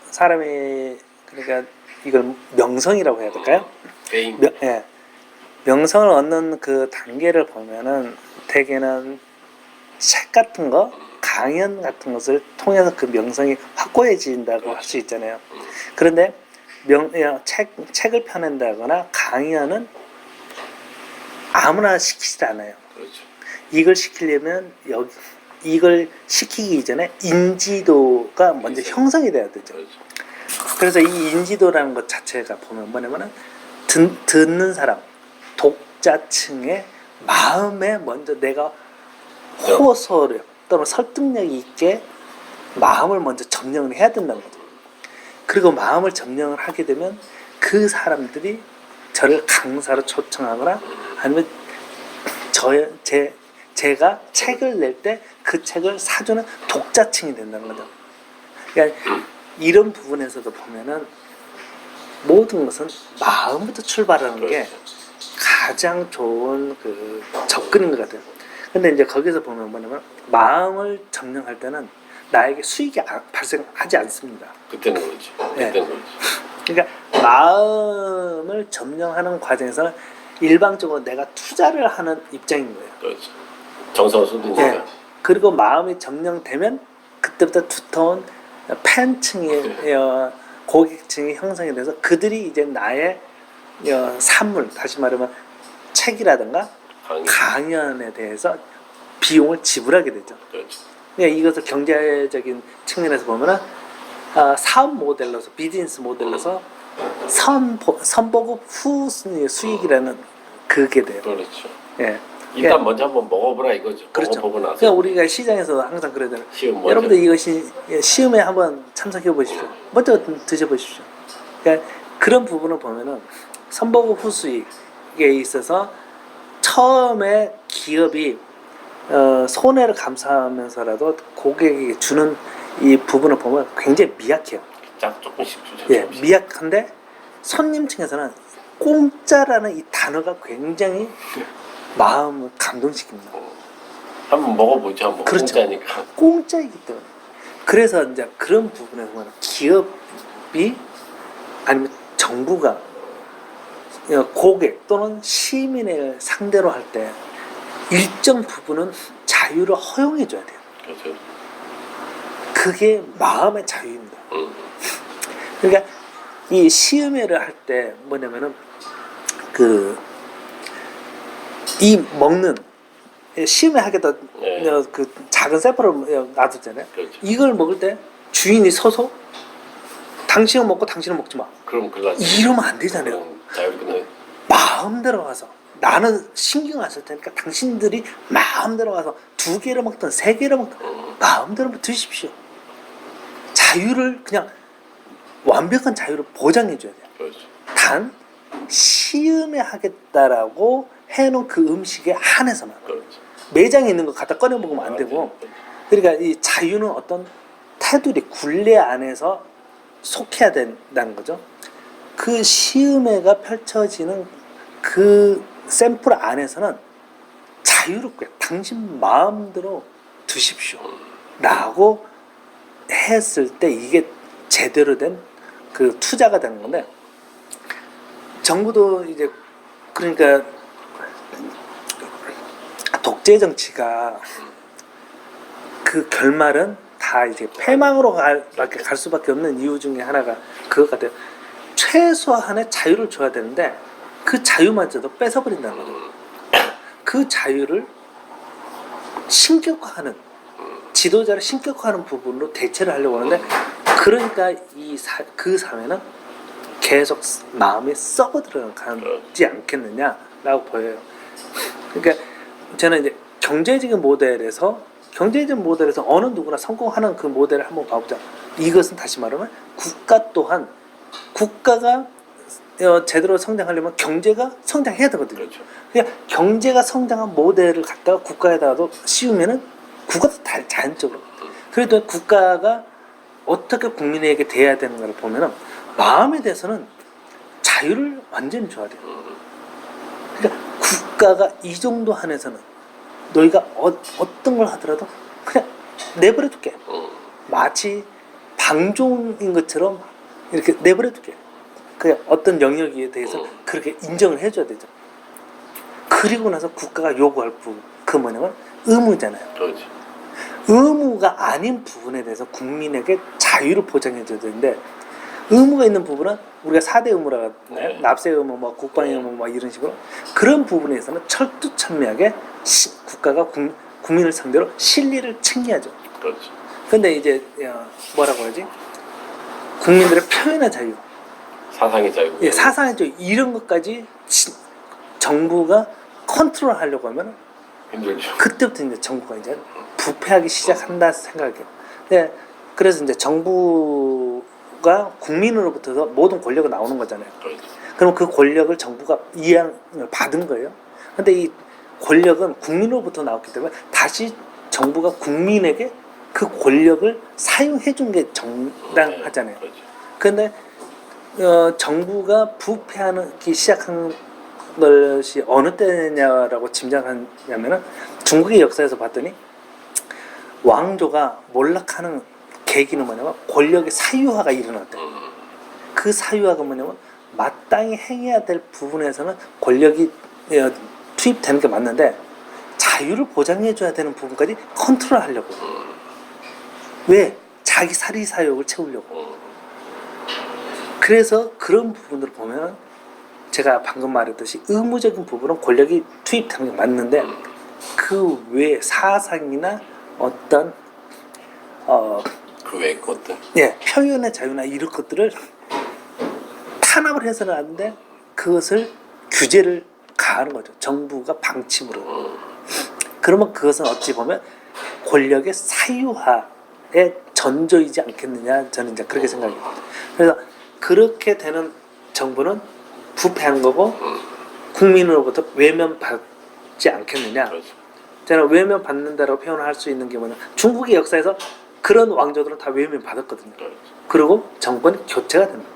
사람이 그러니까 이걸 명성이라고 해야 될까요? 예. 명성을 얻는 그 단계를 보면은 대개는 책 같은 거, 강연 같은 것을 통해서 그 명성이 확고해진다고 할 수 있잖아요. 그런데 책을 펴낸다거나 강연은 아무나 시키지 않아요. 그렇죠. 이걸 시키려면 이걸 시키기 이전에 인지도가 먼저 형성이 돼야 되죠. 그렇죠. 그래서 이 인지도라는 것 자체가 보면 뭐냐면은 듣는 사람, 독자층의 마음에 먼저 내가 호소력 또는 설득력 있게 마음을 먼저 점령을 해야 된다는 거죠. 그리고 마음을 점령을 하게 되면 그 사람들이 저를 강사로 초청하거나 아니면 제가 책을 낼 때 그 책을 사주는 독자층이 된다는 거죠. 그러니까 이런 부분에서도 보면은 모든 것은 마음부터 출발하는 게 가장 좋은 그 접근인 것 같아요. 근데 이제 거기서 보면 뭐냐면 마음을 점령할 때는 나에게 수익이 발생하지 않습니다. 그때는 그렇죠. 네. 그때는 그렇죠. 그러니까 마음을 점령하는 과정에서는 일방적으로 내가 투자를 하는 입장인 거예요. 그렇죠. 정성을 쏟으니까. 네. 그리고 마음이 점령되면 그때부터 두터운 팬층이 고객층이 형성이 돼서 그들이 이제 나의 산물, 다시 말하면 책이라든가 강연에 대해서 비용을 지불하게 되죠. 그렇죠. 그러니까 이것을 경제적인 측면에서 보면은 사업 모델로서 비즈니스 모델로서 선보급 후 수익이라는 그게 돼요. 그렇죠. 예. 일단 먼저 한번 먹어보라 이거죠. 그렇죠. 먹어보고 나서. 그러니까 우리가 시장에서 항상 그러잖아요. 시험 여러분들 이것이 시험에 한번 참석해 보십시오. 먼저 드셔보십시오. 그러니까 그런 부분을 보면은 선보급 후 수익에 있어서 처음에 기업이 손해를 감수하면서라도 고객에게 주는 이 부분을 보면 굉장히 미약해요. 조금씩 주죠. 예, 미약한데 손님층에서는 공짜라는 이 단어가 굉장히 마음을 감동시킵니다. 한번 먹어보죠. 한번. 그렇죠. 공짜니까. 공짜이기 때문에. 그래서 이제 그런 부분에서 보면 기업이 아니면 정부가 고객 또는 시민을 상대로 할 때 일정 부분은 자유를 허용해 줘야 돼요. 그렇죠. 그게 마음의 자유입니다. 그러니까 이 시음회를 할 때 뭐냐면은 이 먹는 시음회 하겠다 그 작은 샘플을 놔두잖아요. 그렇죠. 이걸 먹을 때 주인이 서서 당신은 먹고 당신은 먹지 마. 그럼 그거지. 이러면 안 되잖아요. 자유를 마음대로 가서 나는 신경 안 쓸 테니까 당신들이 마음대로 가서 2개를 먹든 3개를 먹든 마음대로 드십시오. 자유를 그냥 완벽한 자유를 보장해 줘야 돼요. 그렇죠. 단 시음해 하겠다라고 해놓은 그 음식에 한해서만. 그렇죠. 매장에 있는 거 갖다 꺼내 먹으면 안 되고. 그러니까 이 자유는 어떤 테두리 굴레 안에서 속해야 된다는 거죠. 그 시음회가 펼쳐지는 그 샘플 안에서는 자유롭게 당신 마음대로 드십시오 라고 했을 때 이게 제대로 된 그 투자가 되는 건데, 정부도 이제 그러니까 독재 정치가 그 결말은 다 이제 패망으로 갈 수밖에 없는 이유 중에 하나가 그것 같아요. 최소한의 자유를 줘야 되는데 그 자유마저도 뺏어버린다는 거죠. 그 자유를 신격화하는, 지도자를 신격화하는 부분으로 대체를 하려고 하는데, 그러니까 그 사회는 계속 마음이 썩어 들어가지 않겠느냐라고 보여요. 그러니까 저는 이제 경제적인 모델에서 어느 누구나 성공하는 그 모델을 한번 봐보자. 이것은 다시 말하면 국가가 제대로 성장하려면 경제가 성장해야 되거든요. 그렇죠. 그러니까 경제가 성장한 모델을 갖다가 국가에다가도 씌우면은 국가도 자연적으로. 그래도 국가가 어떻게 국민에게 대해야 되는가를 보면은 마음에 대해서는 자유를 완전히 줘야 돼요. 그러니까 국가가 이 정도 한에서는 너희가 어떤 걸 하더라도 그냥 내버려 둘게. 마치 방종인 것처럼 이렇게 내버려두게. 그 어떤 영역에 대해서 그렇게 인정을 해줘야 되죠. 그리고 나서 국가가 요구할 부분, 그 뭐냐면 의무잖아요. 그렇지. 의무가 아닌 부분에 대해서 국민에게 자유를 보장해줘야 되는데, 의무가 있는 부분은 우리가 4대 의무라고 하나요? 네. 납세 의무, 뭐 국방 의무, 뭐 이런 식으로 그런 부분에서는 철두철미하게 국가가 국민을 상대로 실리를 챙겨야죠. 그렇지. 근데 이제 뭐라고 하지? 국민들의 표현의 자유, 사상의 자유. 예, 사상의 자유 이런 것까지 정부가 컨트롤하려고 하면 힘들죠. 그때부터 이제 정부가 이제 부패하기 시작한다 생각해요. 네, 그래서 이제 정부가 국민으로부터 모든 권력이 나오는 거잖아요. 그렇지. 그럼 그 권력을 정부가 이양을 받은 거예요. 근데 이 권력은 국민으로부터 나왔기 때문에 다시 정부가 국민에게 그 권력을 사용해 준 게 정당하잖아요. 그렇지. 근데 정부가 부패하기 시작한 것이 어느 때냐라고 짐작하냐면은 중국의 역사에서 봤더니 왕조가 몰락하는 계기는 뭐냐면 권력의 사유화가 일어났대. 그 사유화가 뭐냐면 마땅히 행해야 될 부분에서는 권력이 투입되는 게 맞는데 자유를 보장해줘야 되는 부분까지 컨트롤하려고. 왜? 자기 사리사욕을 채우려고. 그래서 그런 부분들을 보면 제가 방금 말했듯이 의무적인 부분은 권력이 투입되는 게 맞는데 그 외 사상이나 어떤 그 외의 것들. 예, 표현의 자유나 이런 것들을 탄압을 해서는 안 돼. 그것을 규제를 가하는 거죠. 정부가 방침으로. 그러면 그것은 어찌 보면 권력의 사유화에 전조이지 않겠느냐, 저는 이제 그렇게 생각해요. 그래서 그렇게 되는 정부는 부패한 거고 국민으로부터 외면받지 않겠느냐. 그렇지. 저는 외면받는다라고 표현할 수 있는 게 뭐냐, 중국의 역사에서 그런 왕조들은 다 외면받았거든요. 그렇지. 그리고 정권이 교체가 됩니다.